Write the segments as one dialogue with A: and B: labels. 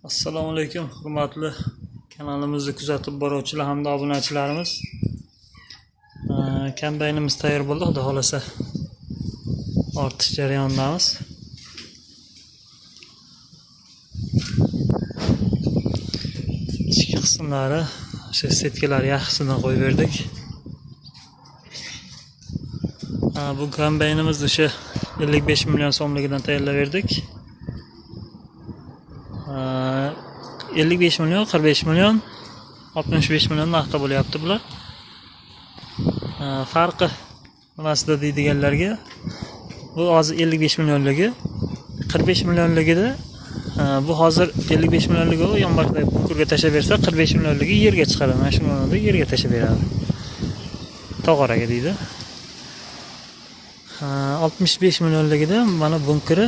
A: Assalomu alaykum, hurmatli kanalimizni kuzatib boruvchilar hamda obunachilarimiz. Kombaynimiz tayyor bo'ldi, xudo xolasa ortish jarayonidamiz. Ichki qismlari, o'sha setkalar yaxshisidan qo'yib berdik. Bu kombaynimizni o'sha 55 million so'mligidan tayyorlab berdik. 55 milyon, 45 milyon, 65 milyon narxda bo'lyapti bular. Farqi nimasida deydiganlarga, bu hozir 55 millionligi, 45 millionligida bu hozir 55 millionligi u yonboshda bunkurga tashlab bersa, 45 millionligi yerga chiqadi. Mana shu o'rnida yerga tashlab beradi. Tog'oraga deydi. 65 millionligida mana bunkeri,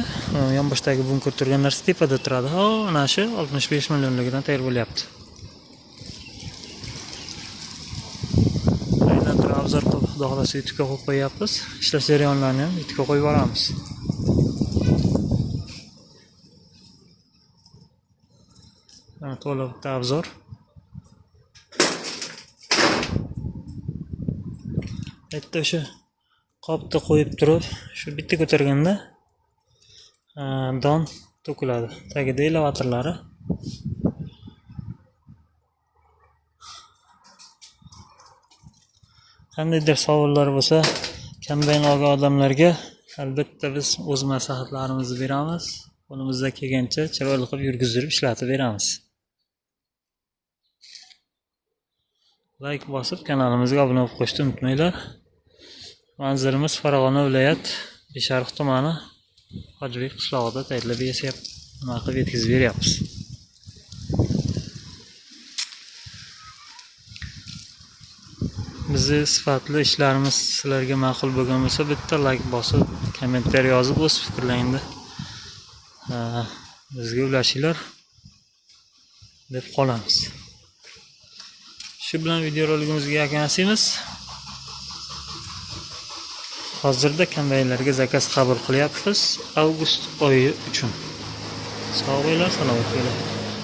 A: yonboshdagi bunker turgan narsa tepada turadi. Mana shu 65 millionligidan tayyor bo'lyapti. Aynan obzor qilib, xudo xolasa YouTube'ga qo'yib qo'yapmiz. Ishlash jarayonlarini ham YouTube'ga qo'yib boramiz. Mana to'liq obzor. Bitta o'sha qopni qo'yib turib, shu bitta ko'targanda don to'kiladi. Tagida elevatorlari. Qandaydir savollar bo'lsa, kombayn olgan odamlarga albatta biz o'z maslahatlarimizni beramiz. Qo'limizdan kelgancha chiroyli qilib yurgizib ishlatib beramiz. Like bosib kanalimizga obuna bo'lib qo'shishni unutmanglar. Manzilimiz Farg'ona viloyat Beshariq tumani Hojibek qishlog'ida tayyorlab yetkazib beryapmiz. Bizning sifatli ishlarimiz sizlarga ma'qul bo'lgan bo'lsa, bitta like bosib, kommentariy yozib o'z fikrlaringni bizga ulashinglar deb qolamiz. Shu bilan videoroligimizga yakunlaymiz. Hozirda kombaynlarga zakaz qabul qilyapmiz avgust oyi uchun. Sog' bo'linglar, salomat bo'ling.